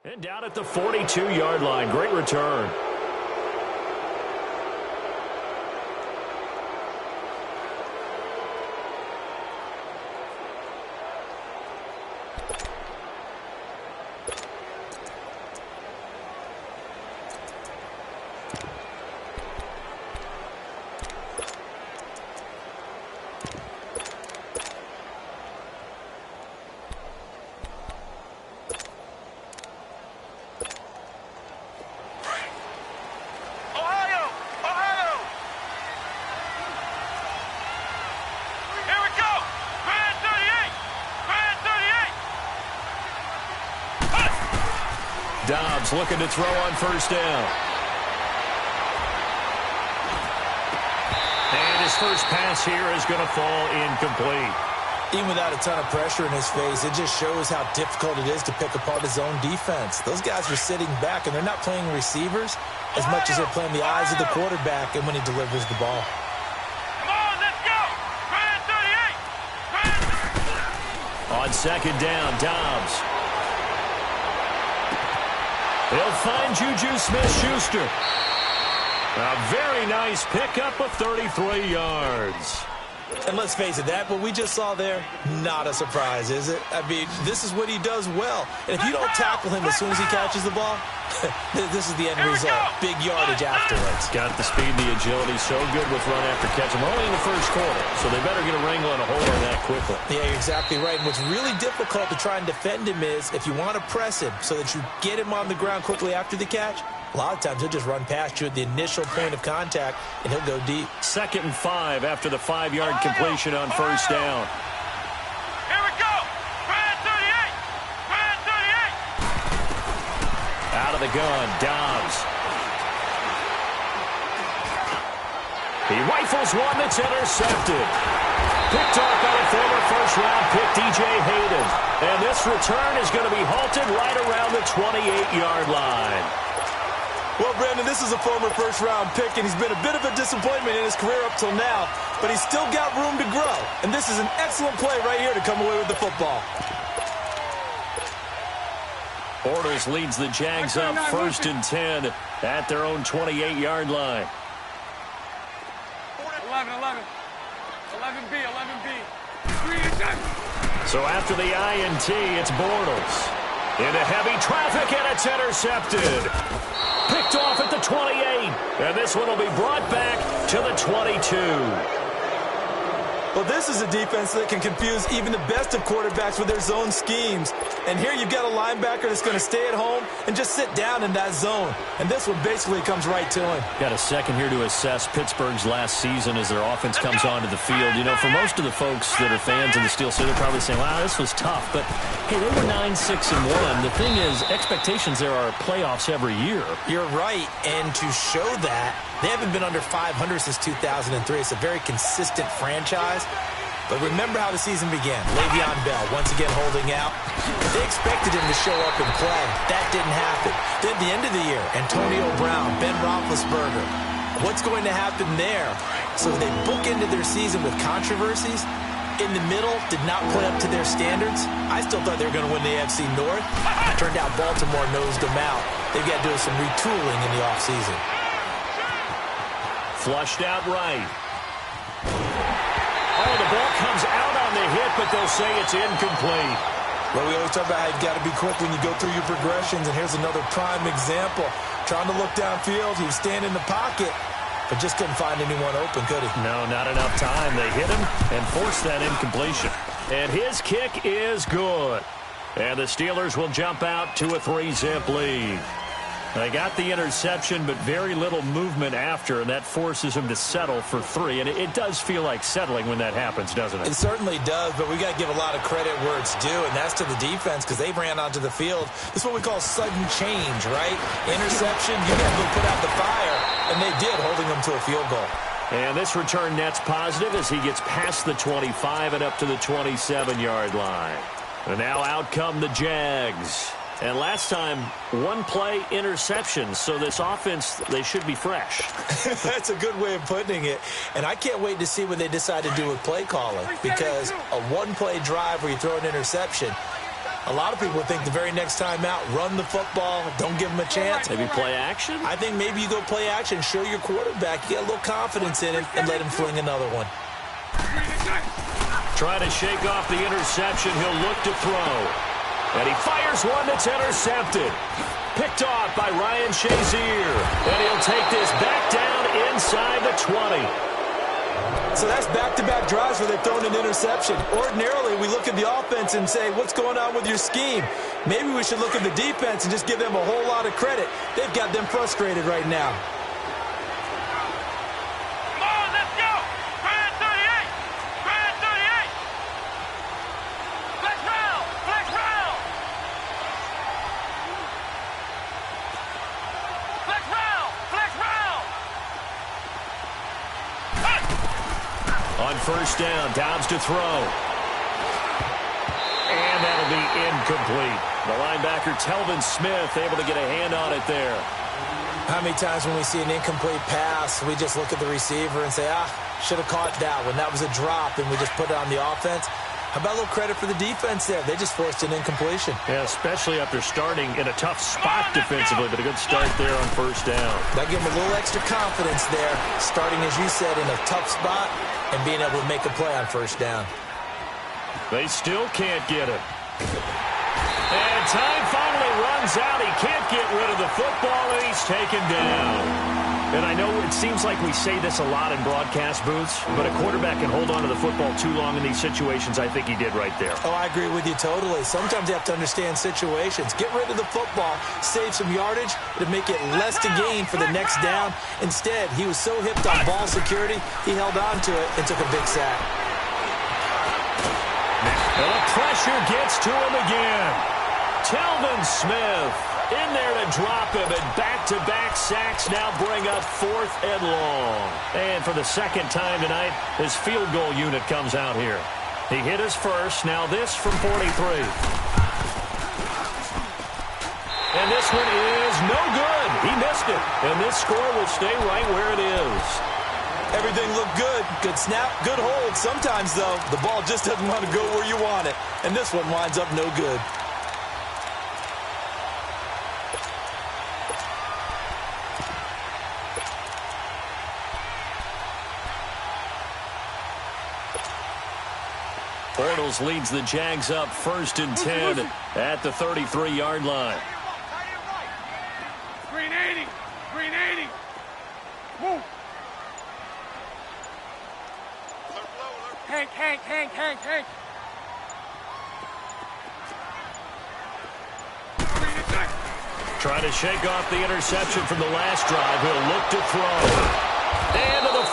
And down at the 42-yard line. Great return. Dobbs looking to throw on first down. And his first pass here is going to fall incomplete. Even without a ton of pressure in his face, it just shows how difficult it is to pick apart his own defense. Those guys are sitting back, and they're not playing receivers as much as they're playing the eyes of the quarterback and when he delivers the ball. Come on, let's go! Grand 38! On second down, Dobbs. They'll find Juju Smith-Schuster. A very nice pickup of 33 yards. And let's face it, that what we just saw there, not a surprise, is it? I mean, this is what he does well. And if you don't tackle him as soon as he catches the ball, this is the end result. Big yardage afterwards. Got the speed, the agility, so good with run after catch. I'm only in the first quarter, so they better get a wrangle and a hold on that quickly. Yeah, you're exactly right. And what's really difficult to try and defend him is if you want to press him so that you get him on the ground quickly after the catch, a lot of times he'll just run past you at the initial point of contact, and he'll go deep. 2nd and 5 after the 5-yard completion on first down. Here we go! Grand 38! Grand 38! Out of the gun, Dobbs. He rifles one that's intercepted. Picked off by a former first-round pick, DJ Hayden. And this return is going to be halted right around the 28-yard line. Well, Brandon, this is a former first-round pick, and he's been a bit of a disappointment in his career up till now, but he's still got room to grow, and this is an excellent play right here to come away with the football. Bortles leads the Jags up 1st and 10 at their own 28-yard line. 11. 11B. So after the INT, it's Bortles. Into heavy traffic, and it's intercepted. Picked off at the 28. And this one will be brought back to the 22. Well, this is a defense that can confuse even the best of quarterbacks with their zone schemes. And here you've got a linebacker that's going to stay at home and just sit down in that zone. And this one basically comes right to him. Got a second here to assess Pittsburgh's last season as their offense comes onto the field. You know, for most of the folks that are fans of the Steel City, they're probably saying, wow, this was tough. But, hey, they were 9-6-1. The thing is, expectations there are playoffs every year. You're right. And to show that, they haven't been under 500 since 2003. It's a very consistent franchise. But remember how the season began. Le'Veon Bell once again holding out. They expected him to show up and play. That didn't happen. Then at the end of the year, Antonio Brown, Ben Roethlisberger. What's going to happen there? So they bookended their season with controversies. In the middle, did not play up to their standards. I still thought they were going to win the AFC North. Turned out Baltimore nosed them out. They've got to do some retooling in the offseason. Flushed out right. Oh, the ball comes out on the hit, but they'll say it's incomplete. Well, we always talk about how you've got to be quick when you go through your progressions, and here's another prime example. Trying to look downfield, he was standing in the pocket, but just couldn't find anyone open, could he? No, not enough time. They hit him and forced that incompletion. And his kick is good. And the Steelers will jump out to a 3-zip lead. They got the interception, but very little movement after, and that forces him to settle for 3. And it does feel like settling when that happens, doesn't it? It certainly does, but we got to give a lot of credit where it's due, and that's to the defense because they ran onto the field. This is what we call sudden change, right? Interception, you got to go put out the fire, and they did, holding them to a field goal. And this return net's positive as he gets past the 25 and up to the 27-yard line. And now out come the Jags. And last time, one play interception. So this offense, they should be fresh. That's a good way of putting it. And I can't wait to see what they decide to do with play calling. Because a one-play drive where you throw an interception, A lot of people think the very next time out, run the football, don't give him a chance. Maybe play action? I think maybe you go play action, show your quarterback, you get a little confidence in him, and let him fling another one. Trying to shake off the interception. He'll look to throw. And he fires one that's intercepted. Picked off by Ryan Shazier. And he'll take this back down inside the 20. So that's back-to-back drives where they've thrown an interception. Ordinarily, we look at the offense and say, what's going on with your scheme? Maybe we should look at the defense and just give them a whole lot of credit. They've got them frustrated right now. Come on, let's go. Grand 38. Grand 38. Flex round. Flex round. Flex round. Flex round. On first down, Downs to throw. And that'll be incomplete. The linebacker, Telvin Smith, able to get a hand on it there. How many times when we see an incomplete pass, we just look at the receiver and say, should have caught that one. That was a drop, and we just put it on the offense. How about a little credit for the defense there? They just forced an incompletion. Yeah, especially after starting in a tough spot defensively, but a good start there on first down. That gave them a little extra confidence there, starting, as you said, in a tough spot and being able to make a play on first down. They still can't get it. And time finally runs out. He can't get rid of the football, and he's taken down. And I know it seems like we say this a lot in broadcast booths, but a quarterback can hold on to the football too long in these situations. I think he did right there. Oh, I agree with you totally. Sometimes you have to understand situations. Get rid of the football, save some yardage to make it less to gain for the next down. Instead, he was so hipped on ball security, he held on to it and took a big sack. And the pressure gets to him again. Telvin Smith in there to drop him, and back-to-back sacks now bring up 4th and long. And for the second time tonight, his field goal unit comes out here. He hit his first, now this from 43. And this one is no good. He missed it, and this score will stay right where it is. Everything looked good. Good snap, good hold. Sometimes, though, the ball just doesn't want to go where you want it. And this one winds up no good. Bortles leads the Jags up 1st and 10 at the 33-yard line. Green 80. Green 80. Move. Hank. Trying to shake off the interception from the last drive. He'll look to throw. And to the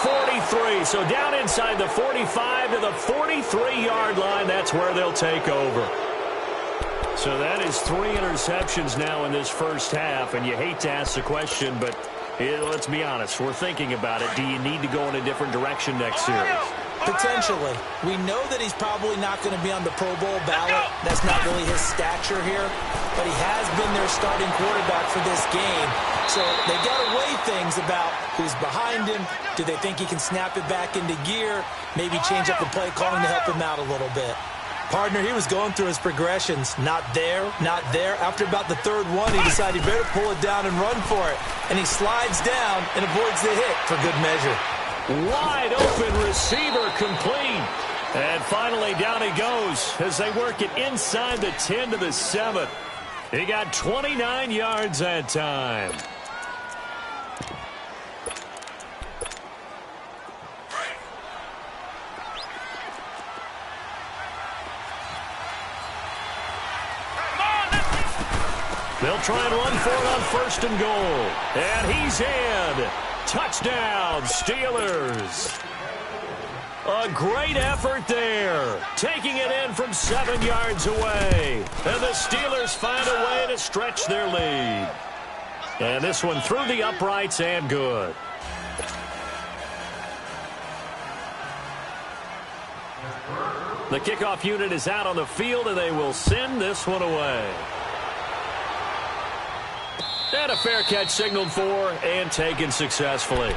43. So down inside the 45 to the 43-yard line. That's where they'll take over. So that is 3 interceptions now in this first half. And you hate to ask the question, but let's be honest. We're thinking about it. Do you need to go in a different direction next series? Potentially. We know that he's probably not going to be on the Pro Bowl ballot. That's not really his stature here. But he has been their starting quarterback for this game. So they got to weigh things about who's behind him. Do they think he can snap it back into gear? Maybe change up the play calling to help him out a little bit. Partner, he was going through his progressions. Not there, not there. After about the 3rd one, he decided he better pull it down and run for it. And he slides down and avoids the hit for good measure. Wide open receiver complete. And finally down he goes as they work it inside the 10 to the 7. He got 29 yards that time. They'll try and run for it on 1st and goal. And he's in. Touchdown, Steelers. A great effort there. Taking it in from 7 yards away. And the Steelers find a way to stretch their lead. And this one through the uprights and good. The kickoff unit is out on the field, and they will send this one away. And a fair catch signaled for and taken successfully.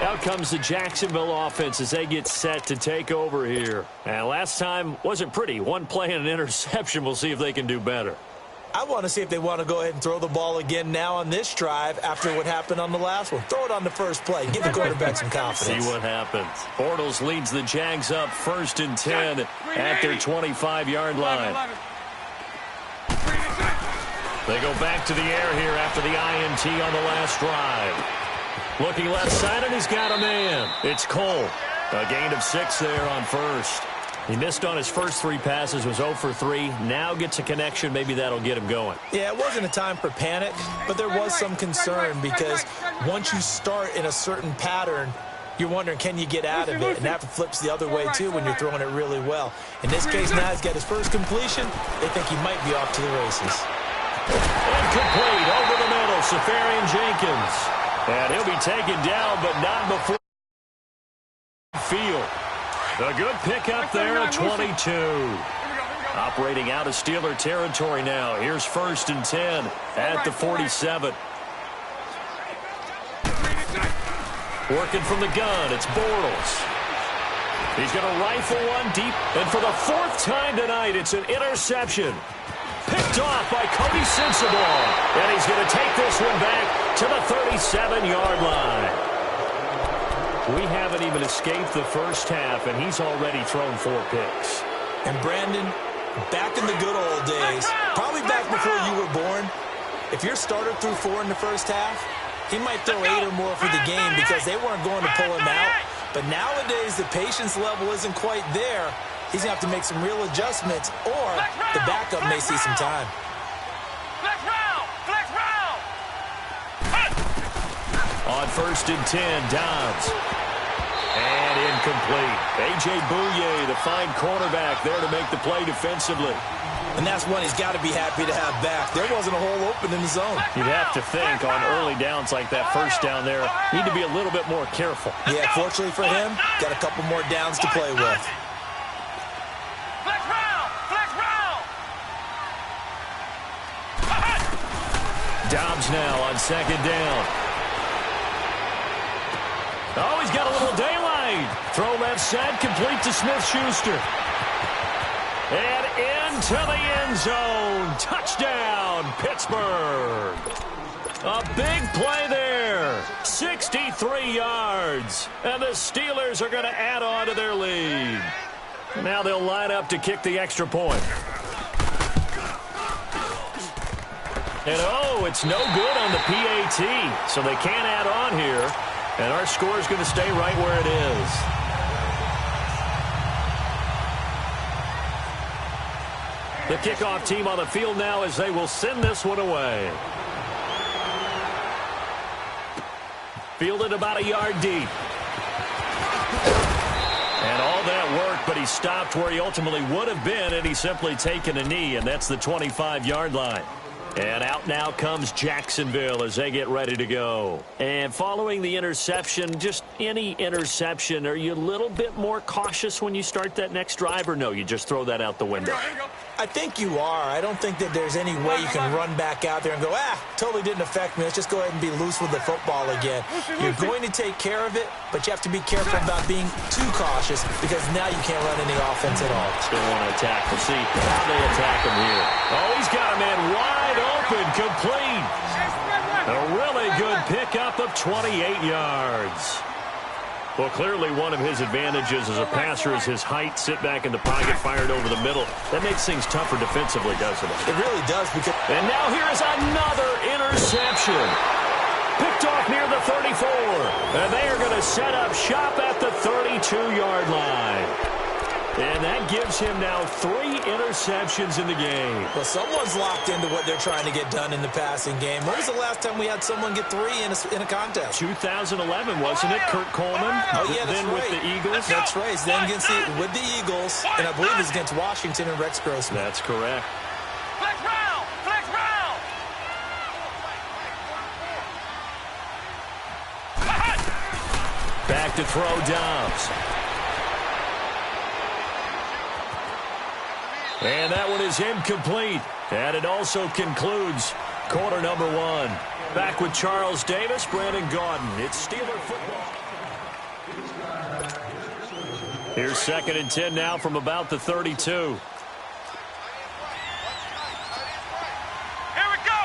Out comes the Jacksonville offense as they get set to take over here. And last time wasn't pretty. One play and an interception. We'll see if they can do better. I want to see if they want to go ahead and throw the ball again now on this drive after what happened on the last one. Throw it on the first play. Give the quarterback some confidence. See what happens. Bortles leads the Jags up 1st and 10 at their 25-yard line. They go back to the air here after the INT on the last drive. Looking left side, and he's got a man. It's Cole. A gain of 6 there on first. He missed on his first 3 passes, was 0 for 3. Now gets a connection. Maybe that'll get him going. Yeah, it wasn't a time for panic, but there was some concern because once you start in a certain pattern, you're wondering, can you get out of it? And that flips the other way, too, when you're throwing it really well. In this case, now he's got his first completion. They think he might be off to the races. Incomplete over the middle, Safarian Jenkins. And he'll be taken down, but not before field. A good pickup there at 22. Operating out of Steeler territory now. Here's 1st and 10 at the 47. Working from the gun, it's Bortles. He's going to rifle one deep, and for the 4th time tonight, it's an interception. Picked off by Cody Sensabaugh. And he's going to take this one back to the 37-yard line. We haven't even escaped the first half, and he's already thrown 4 picks. And Brandon, back in the good old days, probably back before you were born, if your starter threw 4 in the first half, he might throw 8 or more for the game because they weren't going to pull him out. But nowadays, the patience level isn't quite there. He's going to have to make some real adjustments, or the backup may see some time. On 1st and 10, Dobbs. And incomplete. A.J. Bouye, the fine cornerback, there to make the play defensively. And that's one he's got to be happy to have back. There wasn't a hole open in the zone. You'd have to think on early downs like that first down there, need to be a little bit more careful. Yeah, fortunately for him, got a couple more downs to play with. Dobbs now on 2nd down. Oh, he's got a little daylight. Throw left side, complete to Smith-Schuster. And into the end zone. Touchdown, Pittsburgh. A big play there. 63 yards. And the Steelers are going to add on to their lead. Now they'll line up to kick the extra point. And, oh, it's no good on the PAT, so they can't add on here. And our score is going to stay right where it is. The kickoff team on the field now as they will send this one away. Fielded about a yard deep. And all that work, but he stopped where he ultimately would have been, and he's simply taken a knee, and that's the 25-yard line. And out now comes Jacksonville as they get ready to go. And following the interception, just any interception, are you a little bit more cautious when you start that next drive, or no, you just throw that out the window? I think you are. I don't think that there's any way you can run back out there and go, totally didn't affect me. Let's just go ahead and be loose with the football again. You're going to take care of it, but you have to be careful about being too cautious because now you can't run any offense at all. Still want to attack. We'll see how they attack him here. Oh, he's got a man wide open, complete. A really good pickup of 28 yards. Well, clearly one of his advantages as a passer is his height. Sit back in the pocket, fired over the middle. That makes things tougher defensively, doesn't it? It really does. And now here is another interception. Picked off near the 34. And they are going to set up shop at the 32-yard line. And that gives him now 3 interceptions in the game. Well, someone's locked into what they're trying to get done in the passing game. When was the last time we had someone get 3 in a contest? 2011, wasn't it? Kurt Coleman. Oh, yeah, that's then right. With the Eagles. That's right. Then with the Eagles, and I believe it was against Washington and Rex Grossman. That's correct. Flex round! Flex round! Back to throw Dobbs. And that one is incomplete. And it also concludes quarter number 1. Back with Charles Davis, Brandon Gaudin. It's Steeler football. Here's 2nd and 10 now from about the 32. Here we go.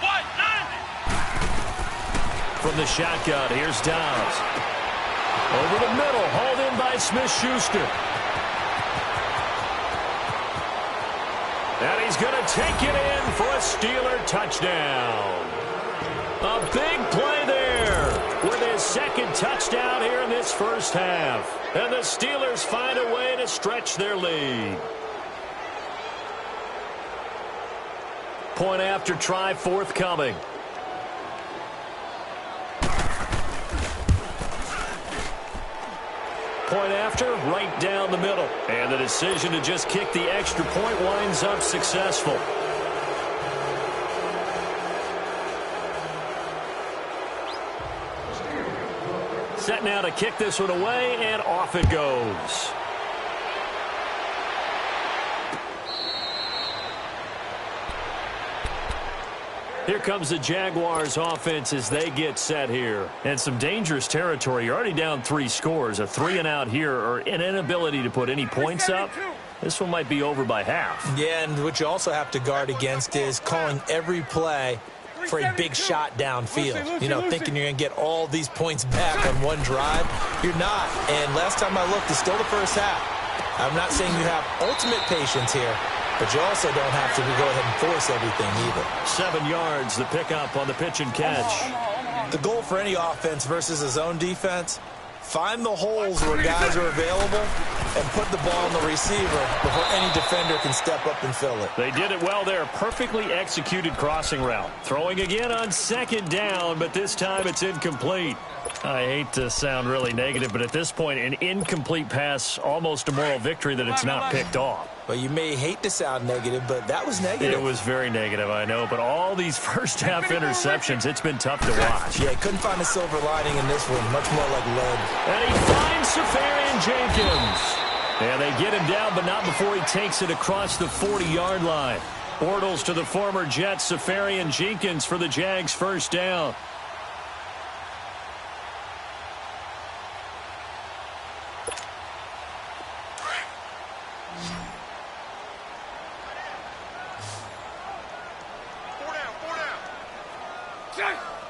190. From the shotgun, here's Downs. Over the middle, hauled in by Smith-Schuster. And he's going to take it in for a Steeler touchdown. A big play there with his 2nd touchdown here in this first half. And the Steelers find a way to stretch their lead. Point after try forthcoming. Point after, right down the middle. And the decision to just kick the extra point winds up successful. Set now to kick this one away, and off it goes. Here comes the Jaguars offense as they get set here. And some dangerous territory. You're already down 3 scores. A 3-and-out here, or an inability to put any points up. This one might be over by half. Yeah, and what you also have to guard against is calling every play for a big shot downfield. You know, thinking you're going to get all these points back on one drive. You're not. And last time I looked, it's still the first half. I'm not saying you have ultimate patience here, but you also don't have to go ahead and force everything either. 7 yards, the pickup on the pitch and catch. The goal for any offense versus his own defense, find the holes where guys are available and put the ball on the receiver before any defender can step up and fill it. They did it well there. Perfectly executed crossing route. Throwing again on 2nd down, but this time it's incomplete. I hate to sound really negative, but at this point, an incomplete pass, almost a moral victory that it's not picked off. Well, you may hate to sound negative, but that was negative. It was very negative, I know, but all these first-half interceptions, it's been tough to watch. Yeah, couldn't find a silver lining in this one. Much more like lead. And he finds Safarian Jenkins. And they get him down, but not before he takes it across the 40-yard line. Bortles to the former Jets, Safarian Jenkins for the Jags' first down.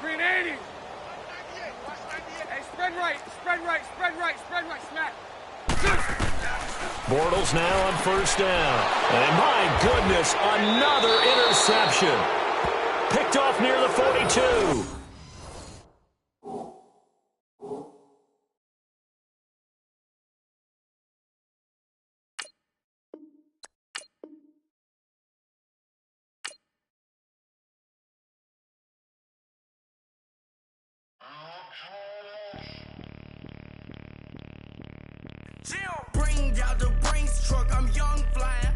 Green 80. Hey, spread right, smack. Bortles now on first down. And my goodness, another interception. Picked off near the 42. Bring out the brains truck, I'm young flying